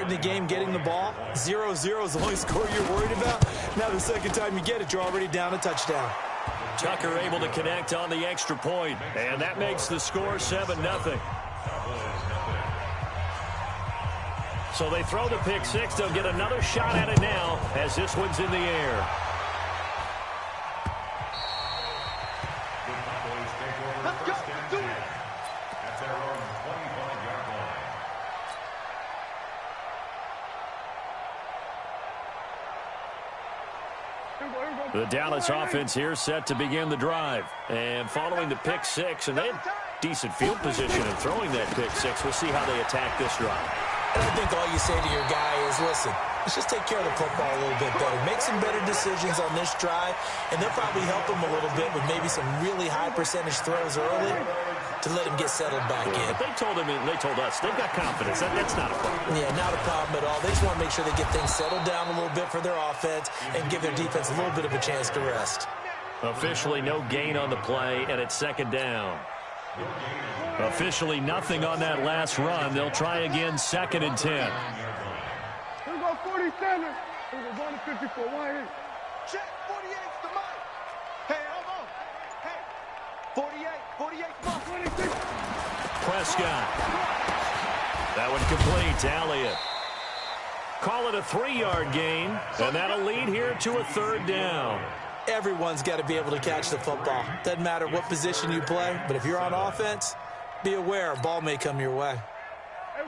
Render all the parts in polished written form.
starting the game, getting the ball, 0-0 is the only score you're worried about. Now the second time you get it, you're already down a touchdown. Tucker able to connect on the extra point, and that makes the score 7-0. So they throw the pick six. They'll get another shot at it now as this one's in the air. Let's go. Do it. That's their own 25-yard line. The Dallas offense here set to begin the drive. And following the pick six, and they had decent field position in throwing that pick six. We'll see how they attack this drive. And I think all you say to your guy is, listen, let's just take care of the football a little bit better. Make some better decisions on this drive, and they'll probably help him a little bit with maybe some really high percentage throws early to let him get settled back in. But they told him, and they told us, they've got confidence. That's not a problem. Yeah, not a problem at all. They just want to make sure they get things settled down a little bit for their offense and give their defense a little bit of a chance to rest. Officially no gain on the play, and it's second down. Officially nothing on that last run. They'll try again, 2nd and 10. Here we go, 47. Here we go, going to 54. Why here? Check, 48's the mic. Hey, hold on. Hey, 48, come on. 26. Prescott. That one complete to Elliott. Call it a 3-yard gain, and that'll lead here to a 3rd down. Everyone's got to be able to catch the football. Doesn't matter what position you play, but if you're on offense, be aware a ball may come your way.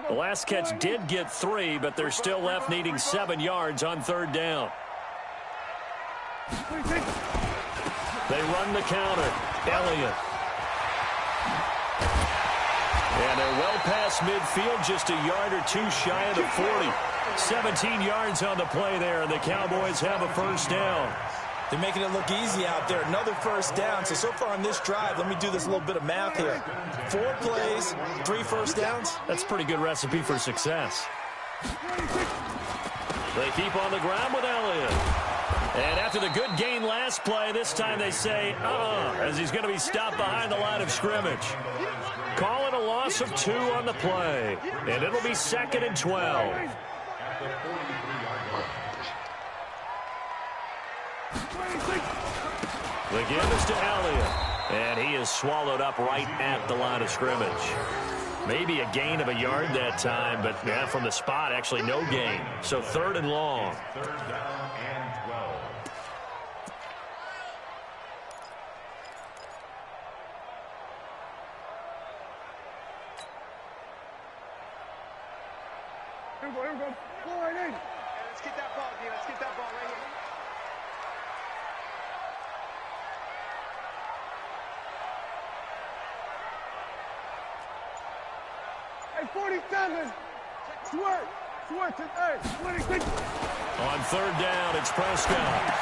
The last catch did get 3, but they're still left needing 7 yards on 3rd down. They run the counter. Elliott. And they're well past midfield, just a yard or two shy of the 40. 17 yards on the play there, and the Cowboys have a 1st down. They're making it look easy out there. Another 1st down. So far on this drive, let me do this little bit of math here. 4 plays, 3 1st downs. That's a pretty good recipe for success. They keep on the ground with Elliott. And after the good gain last play, this time they say, as he's going to be stopped behind the line of scrimmage. Call it a loss of 2 on the play. And it'll be 2nd and 12. The give is to Elliott, and he is swallowed up right at the line of scrimmage. Maybe a gain of a yard that time, but from the spot, actually no gain. So 3rd and long. 3rd down and 12. Here we go. Ball right in. Let's get that ball, D. Let's get that ball right here. Hey, 47. Swear. Hey, 26. On 3rd down, it's Prescott.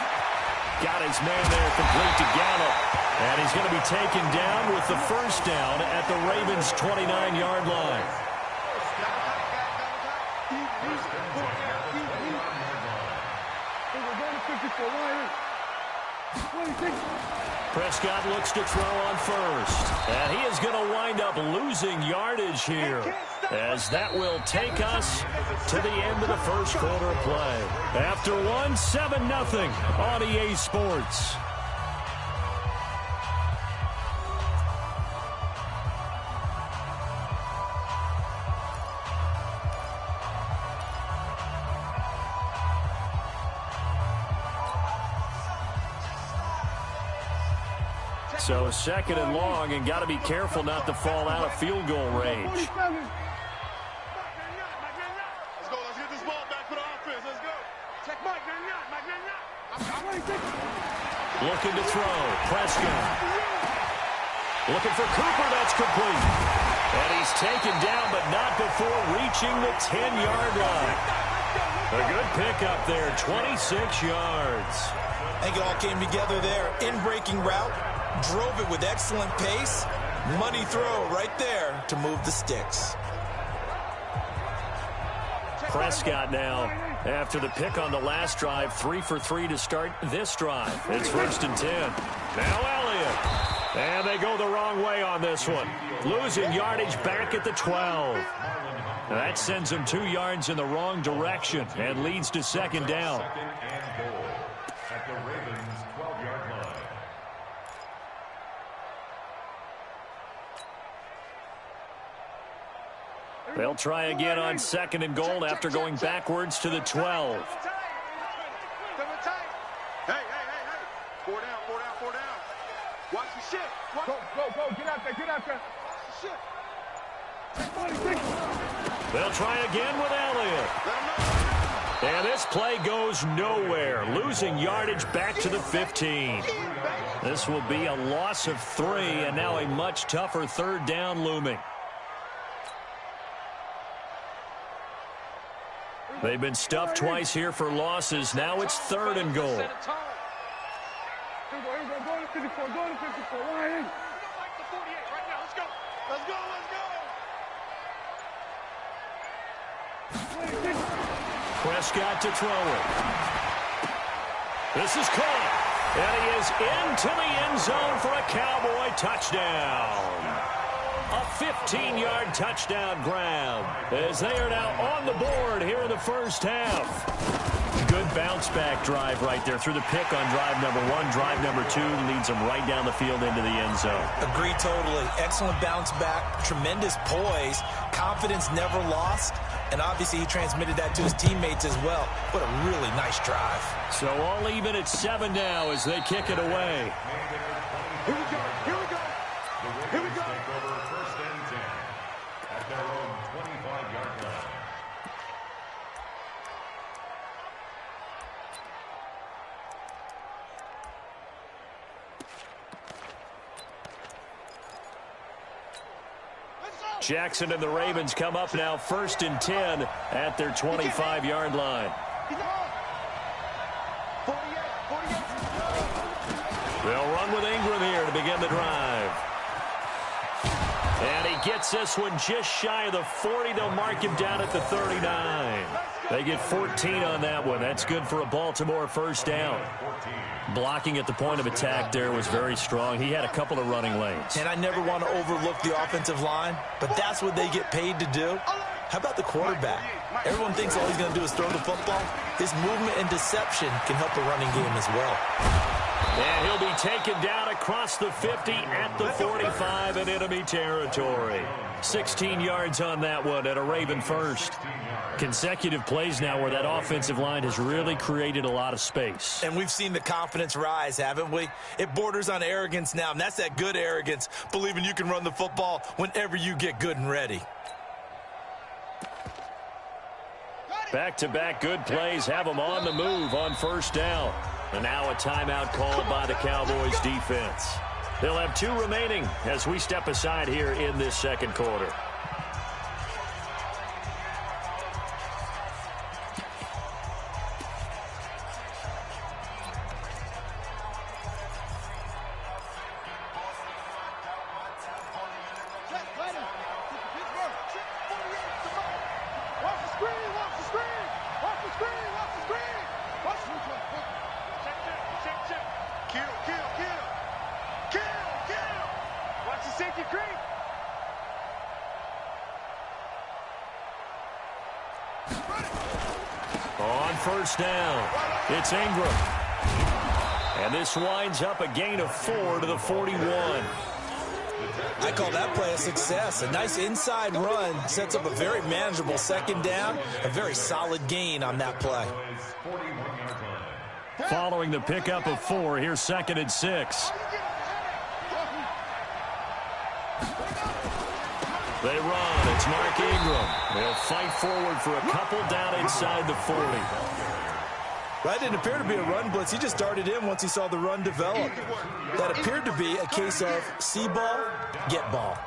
Got his man there complete to Gallup. And he's going to be taken down with the 1st down at the Ravens' 29-yard line. Prescott looks to throw on 1st. And he is going to wind up losing yardage here, as that will take us to the end of the 1st quarter of play. After 7-0 on EA Sports. So 2nd and long, and got to be careful not to fall out of field goal range. Let's go. Let's get this ball back for the offense. Let's go. Check Mike. Looking to throw. Prescott. Looking for Cooper. That's complete. And he's taken down, but not before reaching the 10-yard line. A good pickup there, 26 yards. I think it all came together there. In-breaking route. Drove it with excellent pace. Money throw right there to move the sticks. Prescott now, after the pick on the last drive, 3 for 3 to start this drive. It's 1st and 10. Now Elliott. And they go the wrong way on this one. Losing yardage back at the 12. That sends him 2 yards in the wrong direction and leads to second down. Second and goal at the Ravens' 12-yard line. They'll try again on second and goal after going backwards to the 12. Hey. 4 down. Watch the shit. Go. Get out there. Shit. They'll try again with Elliott. And this play goes nowhere, losing yardage back to the 15. This will be a loss of 3, and now a much tougher third down looming. They've been stuffed twice here for losses. Now it's third and goal. Here we go. Go to 54. Why? Prescott to throw it. This is caught. And he is into the end zone for a Cowboy touchdown. A 15-yard touchdown grab as they are now on the board here in the first half. Good bounce-back drive right there through the pick on drive number 1. Drive number 2 leads them right down the field into the end zone. Agree totally. Excellent bounce-back, tremendous poise, confidence never lost, and obviously he transmitted that to his teammates as well. What a really nice drive. So all even at 7 now as they kick it away. Here we go. Take over first and 10 at their own 25-yard line. Jackson and the Ravens come up now first and 10 at their 25-yard line. They'll run with Ingram here to begin the drive. And he gets this one just shy of the 40. They'll mark him down at the 39. They get 14 on that one. That's good for a Baltimore first down. Blocking at the point of attack there was very strong. He had a couple of running lanes. And I never want to overlook the offensive line, but that's what they get paid to do. How about the quarterback? Everyone thinks all he's going to do is throw the football. His movement and deception can help the running game as well. And he'll be taken down across the 50 at the 45 in enemy territory. 16 yards on that one at a Raven first. Consecutive plays now where that offensive line has really created a lot of space. And we've seen the confidence rise, haven't we? It borders on arrogance now, and that's that good arrogance, believing you can run the football whenever you get good and ready. Back-to-back good plays have them on the move on first down. And now a timeout called by the Cowboys defense. They'll have 2 remaining as we step aside here in this second quarter. On first down, it's Ingram. And this winds up a gain of 4 to the 41. I call that play a success. A nice inside run sets up a very manageable second down. A very solid gain on that play. Following the pickup of 4, here's second and 6. They run. It's Mark Ingram. They'll fight forward for a couple down inside the 40. That didn't appear to be a run blitz. He just darted in once he saw the run develop. That appeared to be a case of see ball, get ball.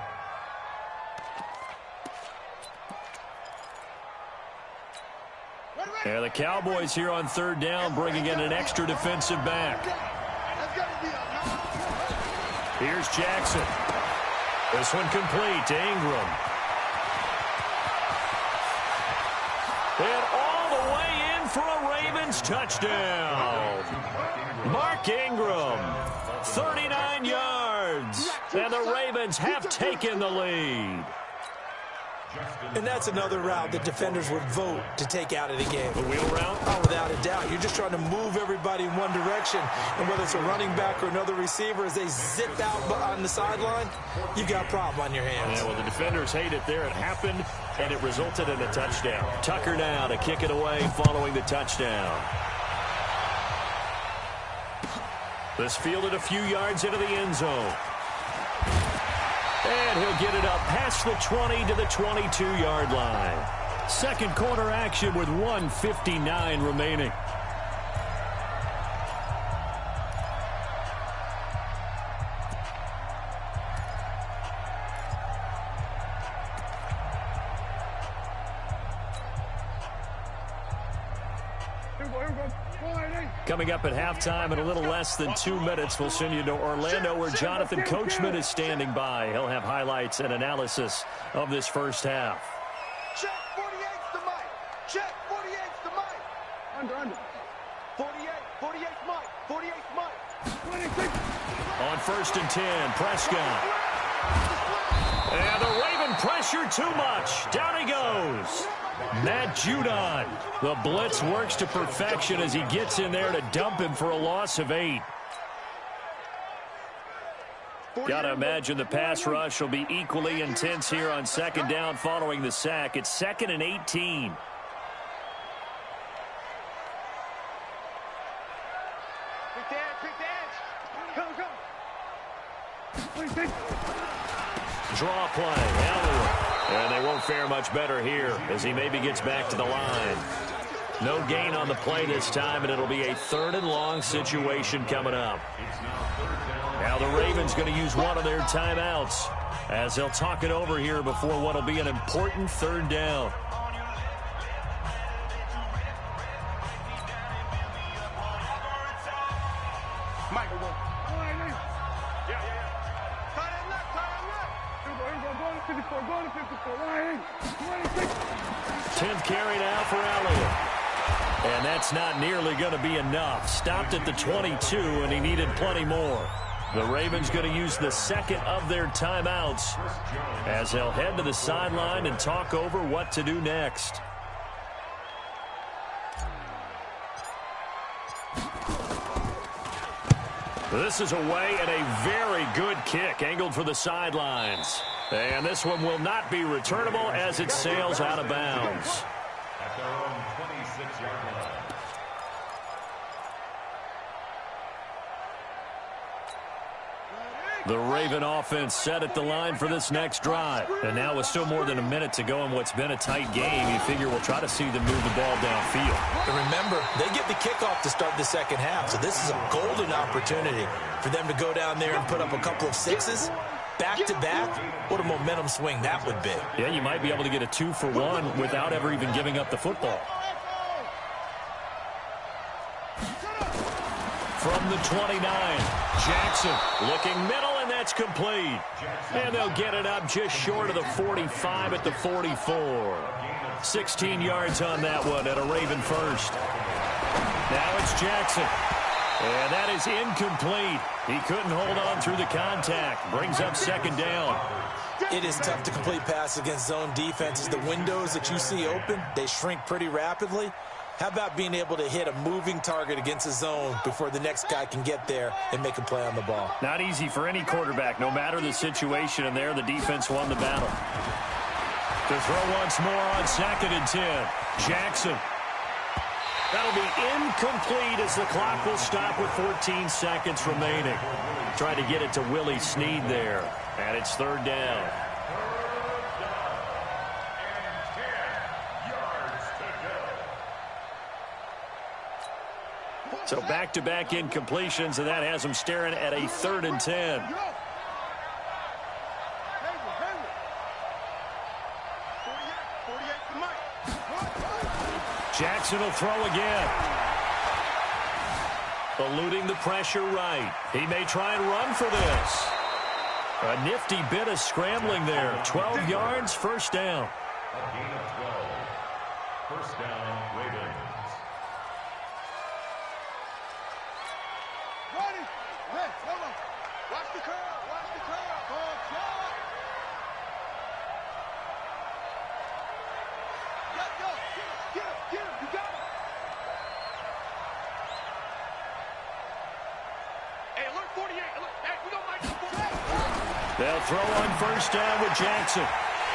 And the Cowboys here on third down bringing in an extra defensive back. Here's Jackson. This one complete to Ingram. And all the way in for a Ravens touchdown. Mark Ingram, 39 yards. And the Ravens have taken the lead. And that's another route that defenders would vote to take out of the game. The wheel route? Oh, without a doubt. You're just trying to move everybody in one direction. And whether it's a running back or another receiver, as they zip out on the sideline, you've got a problem on your hands. Yeah, well, the defenders hate it there. It happened, and it resulted in a touchdown. Tucker now to kick it away following the touchdown. This fielded a few yards into the end zone. And he'll get it up past the 20 to the 22-yard line. Second quarter action with 1:59 remaining. Coming up at halftime in a little less than 2 minutes, we'll send you to Orlando where Jonathan Coachman is standing by. He'll have highlights and analysis of this first half. Check 48's the mic. Check 48's the mic. Under. 48's mic. 48's mic. 26. On 1st and 10, Prescott. And the Raven pressure too much. Down he goes. Matt Judon. The blitz works to perfection as he gets in there to dump him for a loss of 8. Got to imagine the pass rush will be equally intense here on second down following the sack. It's 2nd and 18. Draw play. Elliott. And they won't fare much better here as he maybe gets back to the line. No gain on the play this time, and it'll be a 3rd and long situation coming up. Now the Ravens going to use one of their timeouts as they'll talk it over here before what will be an important 3rd down. Go to 54. 26. 10th carry now for Elliott. And that's not nearly going to be enough. Stopped at the 22, and he needed plenty more. The Ravens going to use the 2nd of their timeouts as they'll head to the sideline and talk over what to do next. This is away and a very good kick angled for the sidelines. And this one will not be returnable as it sails out of bounds. At their own 26-yard line. The Raven offense set at the line for this next drive. And now with still more than a minute to go in what's been a tight game, you figure we'll try to see them move the ball downfield. And remember, they get the kickoff to start the second half, so this is a golden opportunity for them to go down there and put up a couple of sixes. Back-to-back, what a momentum swing that would be. Yeah, you might be able to get a 2-for-1 without ever even giving up the football. From the 29, Jackson looking middle, and that's complete. And they'll get it up just short of the 45 at the 44. 16 yards on that one at a Raven first. Now it's Jackson. And that is incomplete. He couldn't hold on through the contact. Brings up second down. It is tough to complete passes against zone defenses. The windows that you see open, they shrink pretty rapidly. How about being able to hit a moving target against a zone before the next guy can get there and make a play on the ball? Not easy for any quarterback, no matter the situation. And there, the defense won the battle. To throw once more on 2nd and 10. Jackson. That'll be incomplete as the clock will stop with 14 seconds remaining. Trying to get it to Willie Snead there. And it's 3rd down. So back-to-back incompletions, and that has them staring at a 3rd and 10. Jackson will throw again. Eluding the pressure right. He may try and run for this. A nifty bit of scrambling there. 12 yards, 1st down. A gain of 12. 1st down, Ravens. Ready? Hey, hold on. Watch the curl. Watch the curl. They'll throw on first down with Jackson.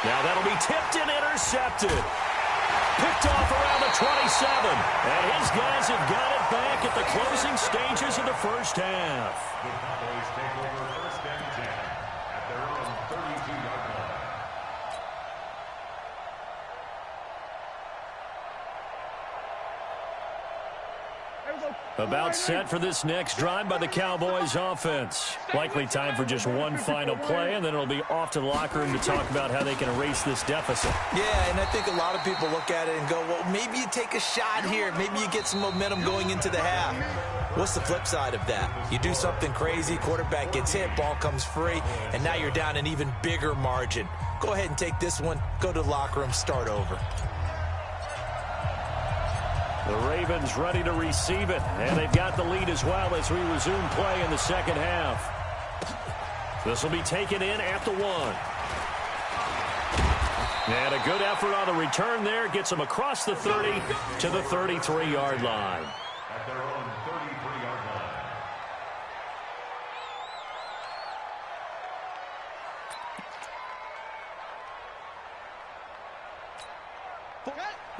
Now that'll be tipped and intercepted. Picked off around the 27. And his guys have got it back at the closing stages of the first half. The Cowboys take over first and 10 at their own 32-yard line. About set for this next drive by the Cowboys offense. Likely time for just one final play, and then it'll be off to the locker room to talk about how they can erase this deficit. Yeah, and I think a lot of people look at it and go, well, maybe you take a shot here. Maybe you get some momentum going into the half. What's the flip side of that? You do something crazy, quarterback gets hit, ball comes free, and now you're down an even bigger margin. Go ahead and take this one, go to the locker room, start over. The Ravens ready to receive it, and they've got the lead as well as we resume play in the second half. This will be taken in at the 1. And a good effort on the return there gets them across the 30 to the 33-yard line. At their own 33-yard line.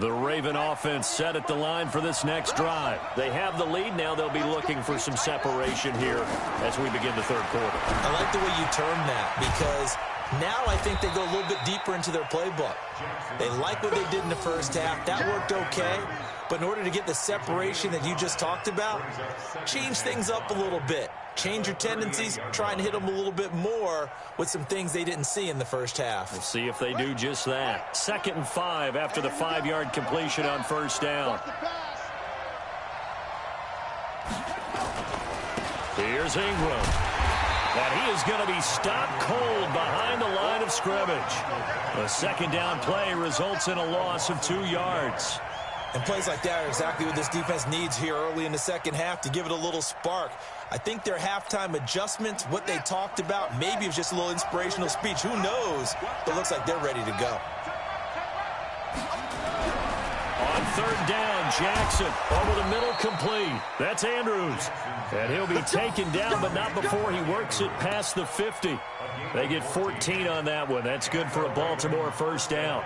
The Raven offense set at the line for this next drive. They have the lead. Now they'll be looking for some separation here as we begin the third quarter. I like the way you term that because now I think they go a little bit deeper into their playbook. They like what they did in the first half. That worked okay. But in order to get the separation that you just talked about, change things up a little bit. Change your tendencies, try and hit them a little bit more with some things they didn't see in the first half. We'll see if they do just that. 2nd and 5 after the 5-yard completion on first down. Here's Ingram. And he is going to be stopped cold behind the line of scrimmage. The second down play results in a loss of 2 yards. And plays like that are exactly what this defense needs here early in the second half to give it a little spark. I think their halftime adjustment, what they talked about, maybe it was just a little inspirational speech. Who knows? But it looks like they're ready to go. On third down, Jackson over the middle, complete. That's Andrews. And he'll be taken down, but not before he works it past the 50. They get 14 on that one. That's good for a Baltimore first down.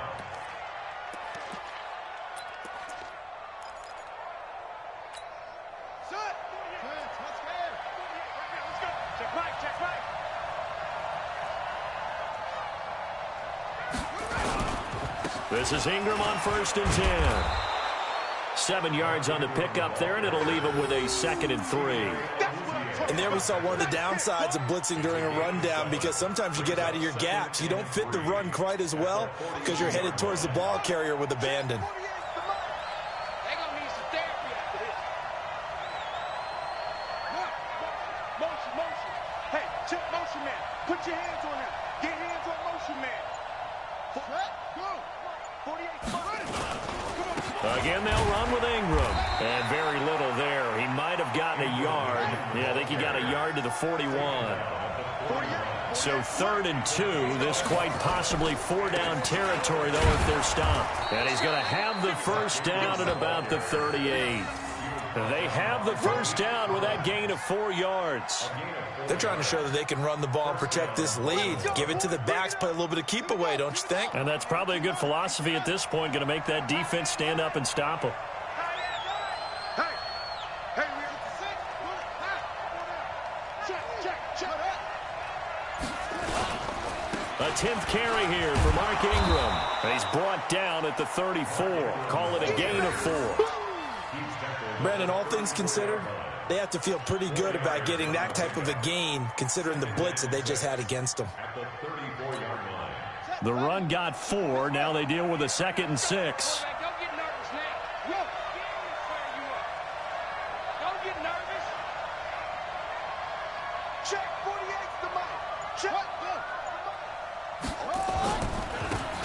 This is Ingram on 1st and 10. 7 yards on the pickup there, and it'll leave him with a 2nd and 3. And there we saw one of the downsides of blitzing during a rundown because sometimes you get out of your gaps. You don't fit the run quite as well because you're headed towards the ball carrier with abandon. Hey, check motion man. Put your hands on him. Get hands on motion man. Again, they'll run with Ingram. And very little there. He might have gotten a yard. Yeah, I think he got a yard to the 41. So 3rd and 2. This quite possibly 4-down territory, though, if they're stopped. And he's going to have the first down at about the 38. They have the first down with that gain of 4 yards. They're trying to show that they can run the ball and protect this lead. Give it to the backs, play a little bit of keep away, don't you think? And that's probably a good philosophy at this point, going to make that defense stand up and stop them. A 10th carry here for Mark Ingram. And he's brought down at the 34. Call it a gain of 4. Brandon, all things considered, they have to feel pretty good about getting that type of a gain considering the blitz that they just had against them. The run got 4. Now they deal with a 2nd and 6.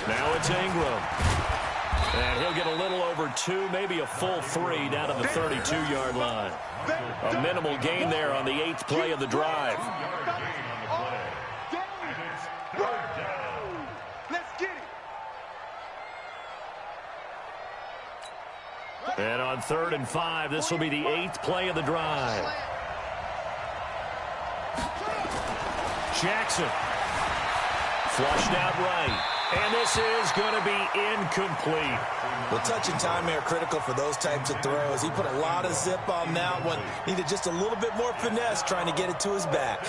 Now it's Ingram. And he'll get a little over 2, maybe a full 3 down to the 32-yard line. A minimal gain there on the 8th play of the drive. And on 3rd and 5, this will be the 8th play of the drive. Jackson. Flushed out right. And this is going to be incomplete. Well, touch and timing are critical for those types of throws. He put a lot of zip on that one. Needed just a little bit more finesse trying to get it to his back.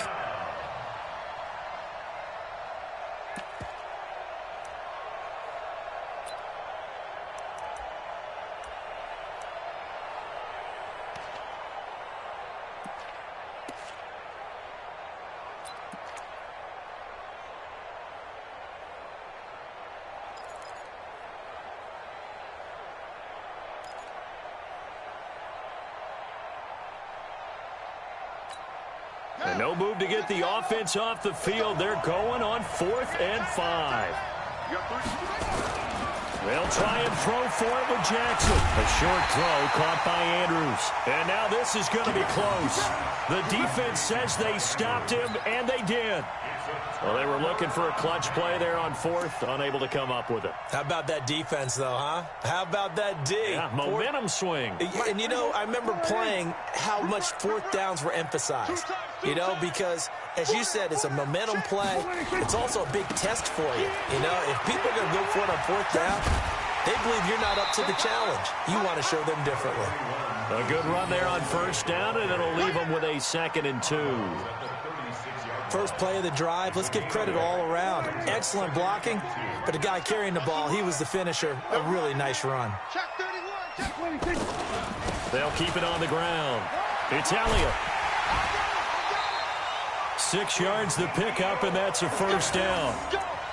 And no move to get the offense off the field. They're going on 4th and 5. They'll try and throw for it with Jackson. A short throw caught by Andrews. And now this is going to be close. The defense says they stopped him, and they did. Well, they were looking for a clutch play there on 4th, unable to come up with it. How about that defense, though, huh? How about that D? Yeah, momentum swing. And, you know, I remember playing how much 4th downs were emphasized, you know, because, as you said, it's a momentum play. It's also a big test for you. You know, if people are going to go for it on 4th down, they believe you're not up to the challenge. You want to show them differently. A good run there on 1st down, and it'll leave them with a 2nd and 2. First play of the drive, let's give credit all around. Excellent blocking, but the guy carrying the ball, he was the finisher. A really nice run. They'll keep it on the ground. It's Elliott. 6 yards the pickup, and that's a 1st down.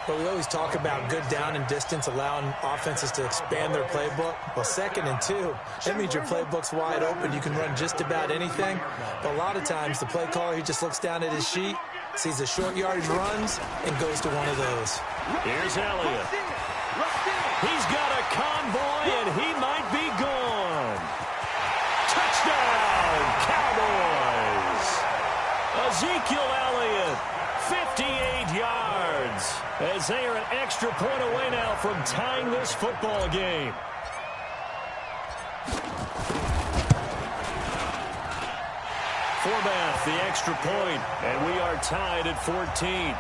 But we always talk about good down and distance, allowing offenses to expand their playbook. Well, 2nd and 2, that means your playbook's wide open. You can run just about anything. But a lot of times, the play caller, he just looks down at his sheet, sees the short yardage runs, and goes to one of those. Here's Elliott. He's got a convoy, and he might be gone. Touchdown, Cowboys! Ezekiel Elliott, 58 yards, as they are an extra point away now from tying this football game. Forbath, the extra point, and we are tied at 14.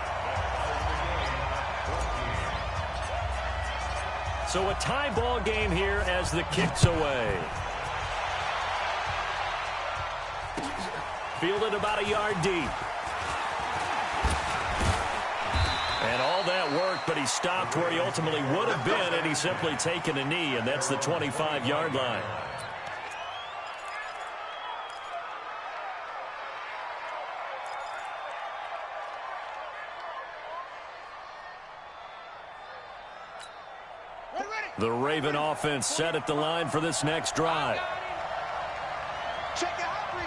So a tie ball game here as the kick's away. Fielded about a yard deep. And all that work, but he stopped where he ultimately would have been, and he's simply taken a knee, and that's the 25-yard line. The Raven offense set at the line for this next drive. Check it out, Reed.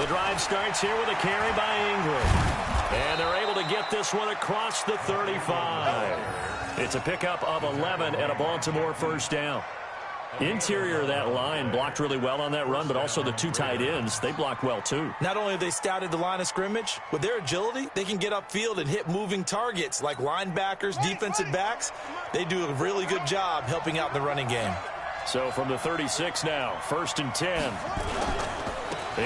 The drive starts here with a carry by Ingram. And they're able to get this one across the 35. It's a pickup of 11 and a Baltimore 1st down. Interior of that line blocked really well on that run, but also the 2 tight ends, they blocked well too. Not only have they scouted the line of scrimmage, with their agility, they can get upfield and hit moving targets like linebackers, defensive backs. They do a really good job helping out the running game. So from the 36 now, 1st and 10.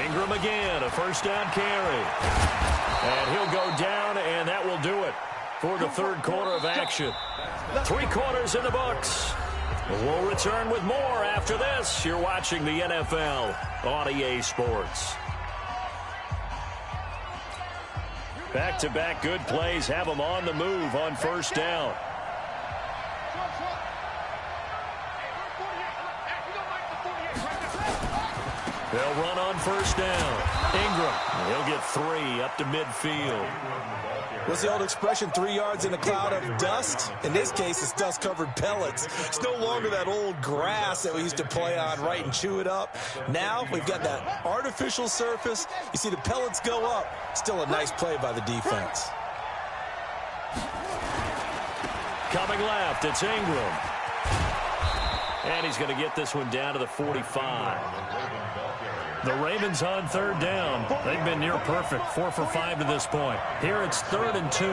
Ingram again, a 1st down carry. And he'll go down, and that will do it for the 3rd quarter of action. 3 quarters in the books. We'll return with more after this. You're watching the NFL on EA Sports. Back-to-back good plays have them on the move on 1st down. They'll run on 1st down. Ingram, he'll get 3 up to midfield. What's the old expression, 3 yards in a cloud of dust? In this case, it's dust-covered pellets. It's no longer that old grass that we used to play on, right, and chew it up. Now we've got that artificial surface. You see the pellets go up. Still a nice play by the defense. Coming left, it's Ingram. And he's going to get this one down to the 45. The Ravens on 3rd down. They've been near perfect, 4 for 5 to this point. Here it's 3rd and 2.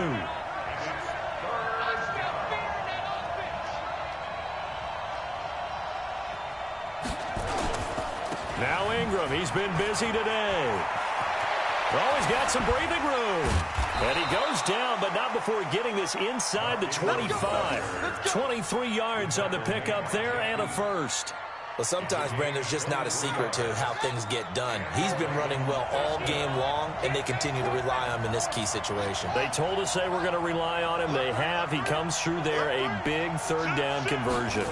Ingram. He's been busy today. Oh, he's got some breathing room. And he goes down, but not before getting this inside the 25. 23 yards on the pickup there and a first. Well, sometimes, Brandon, there's just not a secret to how things get done. He's been running well all game long, and they continue to rely on him in this key situation. They told us they were going to rely on him. They have. He comes through there, a big third down conversion.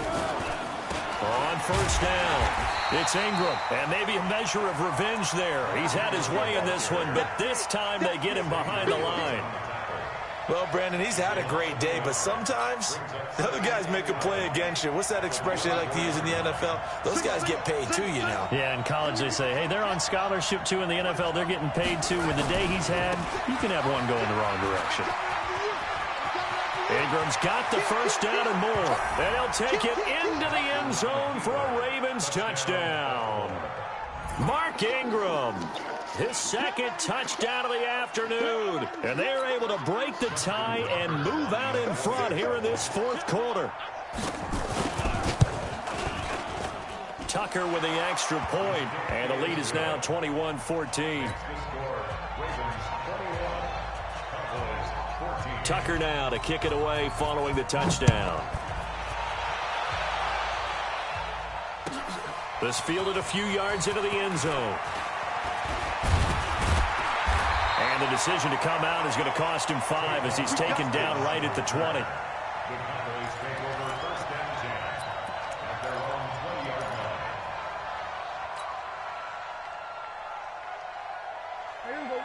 On first down, it's Ingram, and maybe a measure of revenge there. He's had his way in this one, but this time they get him behind the line. Well, Brandon, he's had a great day, but sometimes the other guys make a play against you. What's that expression they like to use in the NFL? Those guys get paid too, you know. Yeah, in college they say, hey, they're on scholarship too. In the NFL, they're getting paid too. With the day he's had, you can have one go in the wrong direction. Ingram's got the first down and more. And he'll take it into the end zone for a Ravens touchdown. Mark Ingram, his second touchdown of the afternoon. And they're able to break the tie and move out in front here in this fourth quarter. Tucker with the extra point, and the lead is now 21-14. Tucker now to kick it away following the touchdown. This fielded a few yards into the end zone. And the decision to come out is going to cost him 5 as he's taken down right at the 20.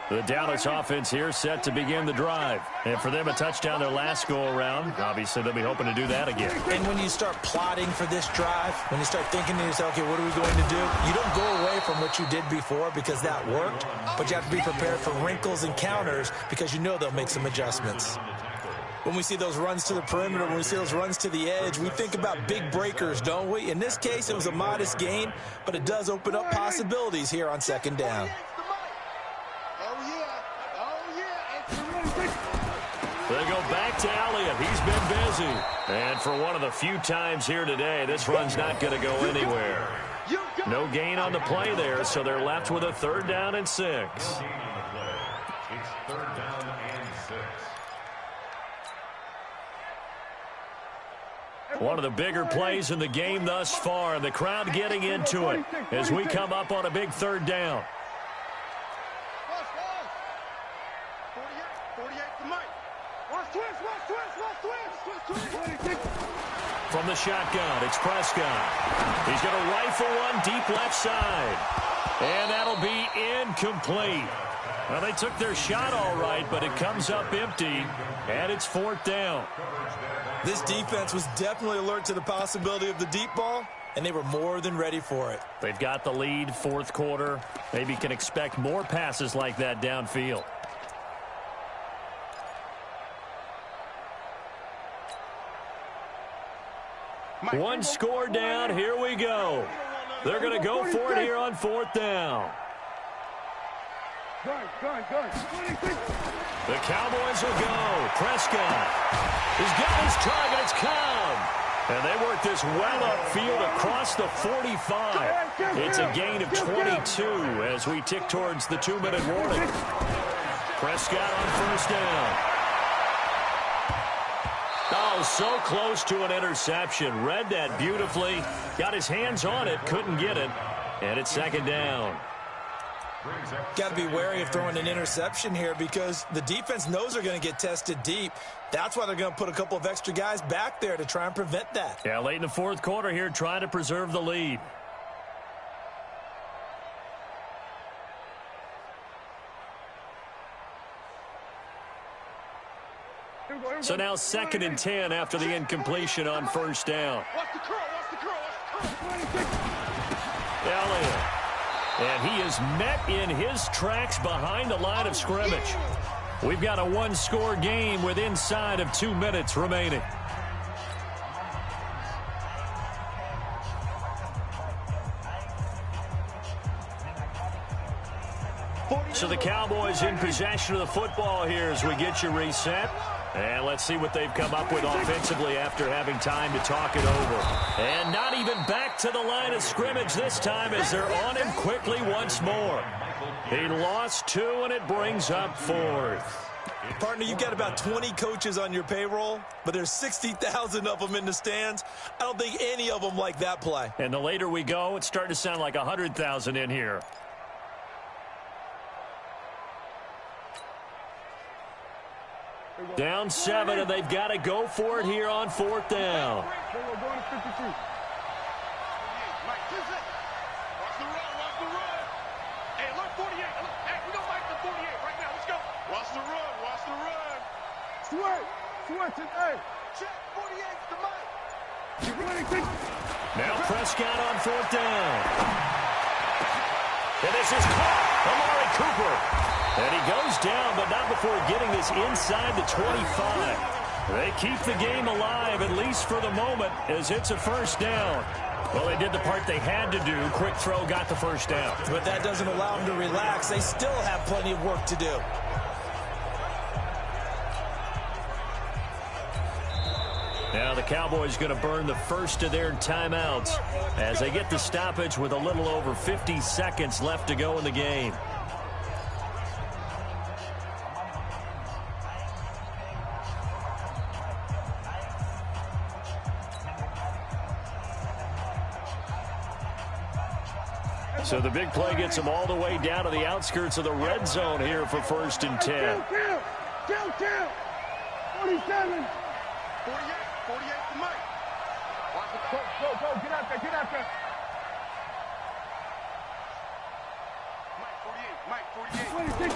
The Dallas offense here set to begin the drive. And for them, a touchdown their last go-around. Obviously, they'll be hoping to do that again. And when you start plotting for this drive, when you start thinking to yourself, okay, what are we going to do? You don't go away from what you did before because that worked, but you have to be prepared for wrinkles and counters because you know they'll make some adjustments. When we see those runs to the perimeter, when we see those runs to the edge, we think about big breakers, don't we? In this case, it was a modest gain, but it does open up possibilities here on second down. They go back to Elliott. He's been busy. And for one of the few times here today, this run's not going to go anywhere. No gain on the play there, so they're left with a 3rd down and 6. It's 3rd down and 6. One of the bigger plays in the game thus far, and the crowd getting into it as we come up on a big 3rd down. From the shotgun, it's Prescott. He's going to rifle one deep left side. And that'll be incomplete. Well, they took their shot all right, but it comes up empty, and it's 4th down. This defense was definitely alert to the possibility of the deep ball, and they were more than ready for it. They've got the lead, 4th quarter. Maybe can expect more passes like that downfield. One score down. Here we go. They're going to go for it here on 4th down. The Cowboys will go. Prescott. He's got his target. It's Cobb. And they work this well upfield across the 45. It's a gain of 22 as we tick towards the 2-minute warning. Prescott on 1st down. Oh, so close to an interception. Read that beautifully. Got his hands on it. Couldn't get it. And it's 2nd down. Got to be wary of throwing an interception here because the defense knows they're going to get tested deep. That's why they're going to put a couple of extra guys back there to try and prevent that. Yeah, late in the 4th quarter here, trying to preserve the lead. So now 2nd and 10 after the incompletion on 1st down. Elliott. And he is met in his tracks behind the line of scrimmage. We've got a 1-score game with inside of 2 minutes remaining. So the Cowboys in possession of the football here as we get you reset. And let's see what they've come up with offensively after having time to talk it over. And not even back to the line of scrimmage this time as they're on him quickly once more. He lost 2, and it brings up 4th. Partner, you've got about 20 coaches on your payroll, but there's 60,000 of them in the stands. I don't think any of them like that play. And the later we go, it's starting to sound like 100,000 in here. Down 7, and they've got to go for it here on 4th down. We're going to 52. Mike, watch the run, watch the run. Hey, look, 48. Hey, we don't like the 48 right now. Let's go. Watch the run, watch the run. Switch it, hey. Check, 48's the Mike. Now Prescott on 4th down. And this is caught. Amari Cooper. And he goes down, but not before getting this inside the 25. They keep the game alive, at least for the moment, as it's a 1st down. Well, they did the part they had to do. Quick throw got the 1st down. But that doesn't allow them to relax. They still have plenty of work to do. Now the Cowboys going to burn the first of their timeouts as they get the stoppage with a little over 50 seconds left to go in the game. So the big play gets them all the way down to the outskirts of the red zone here for 1st and 10. Kill. 47. 48's the Mike. Watch the Go, get out there. Mike, 48. 26.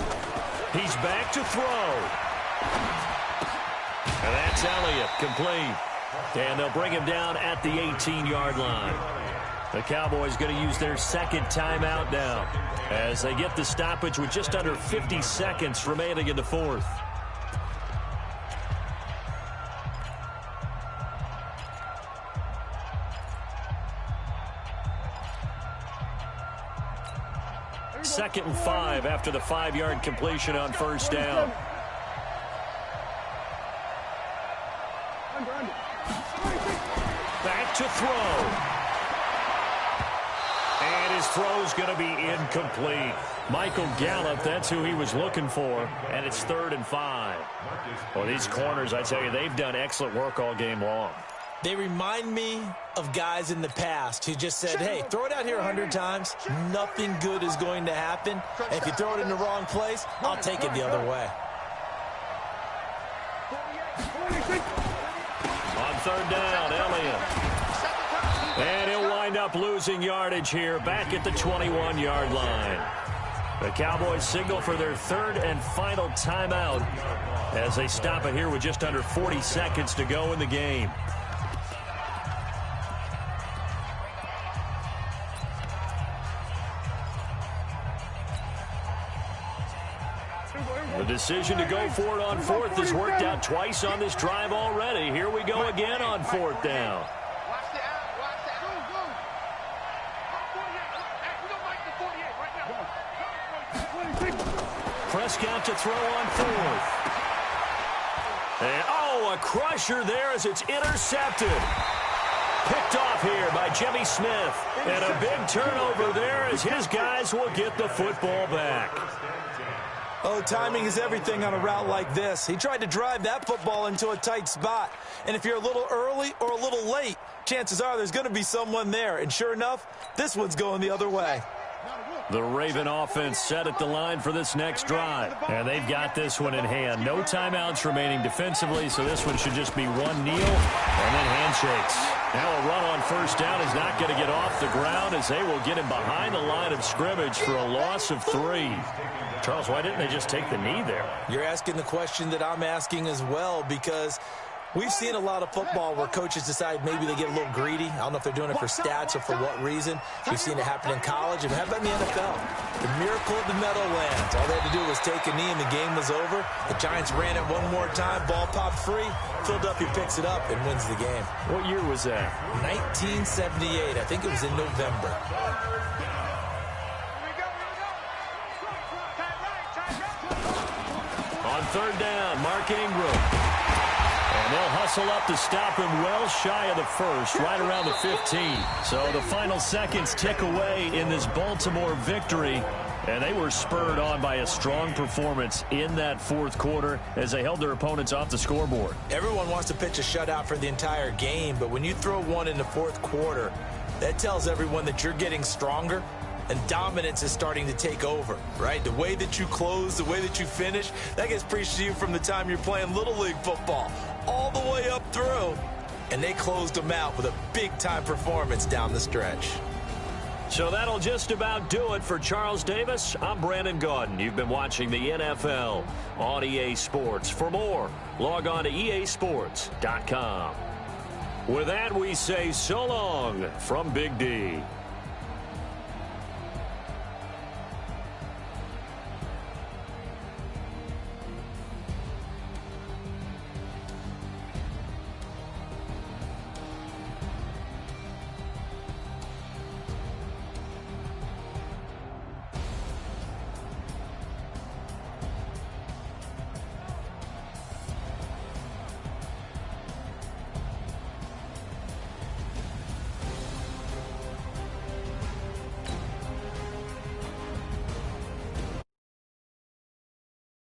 He's back to throw. And that's Elliott, complete. And they'll bring him down at the 18-yard line. The Cowboys going to use their 2nd timeout now as they get the stoppage with just under 50 seconds remaining in the 4th. Second and 5 after the 5-yard completion on 1st down. Back to throw. And his throw's going to be incomplete. Michael Gallup, that's who he was looking for, and it's 3rd and 5. Well, these corners, I tell you, they've done excellent work all game long. They remind me of guys in the past who just said, hey, throw it out here 100 times. Nothing good is going to happen. And if you throw it in the wrong place, I'll take it the other way. On 3rd down, Elliott. And he'll wind up losing yardage here back at the 21-yard line. The Cowboys signal for their 3rd and final timeout as they stop it here with just under 40 seconds to go in the game. The decision to go for it on 4th has worked out twice on this drive already. Here we go again on 4th down. Watch the out, watch that. Go. 48. Hey, we don't like the 48 right now. Prescott to throw on 4th. And, a crusher there as it's intercepted. Picked off here by Jimmy Smith. And a big turnover there as his guys will get the football back. Oh, timing is everything on a route like this. He tried to drive that football into a tight spot. And if you're a little early or a little late, chances are there's going to be someone there. And sure enough, this one's going the other way. The Raven offense set at the line for this next drive. And they've got this one in hand. No timeouts remaining defensively, so this one should just be one kneel and then handshakes. Now a run on 1st down is not going to get off the ground as they will get him behind the line of scrimmage for a loss of 3. Charles, why didn't they just take the knee there? You're asking the question that I'm asking as well, because we've seen a lot of football where coaches decide maybe they get a little greedy. I don't know if they're doing it for stats or for what reason. We've seen it happen in college, and how about in the NFL? The miracle of the Meadowlands. All they had to do was take a knee, and the game was over. The Giants ran it one more time. Ball popped free. Philadelphia picks it up and wins the game. What year was that? 1978. I think it was in November. On 3rd down, Mark Ingram. And they'll hustle up to stop him well shy of the first, right around the 15. So the final seconds tick away in this Baltimore victory. And they were spurred on by a strong performance in that fourth quarter as they held their opponents off the scoreboard. Everyone wants to pitch a shutout for the entire game, but when you throw one in the fourth quarter, that tells everyone that you're getting stronger and dominance is starting to take over, right? The way that you close, the way that you finish, that gets preached to you from the time you're playing Little League football all the way up through. And they closed them out with a big-time performance down the stretch. So that'll just about do it for Charles Davis. I'm Brandon Gaudin. You've been watching the NFL on EA Sports. For more, log on to easports.com. With that, we say so long from Big D.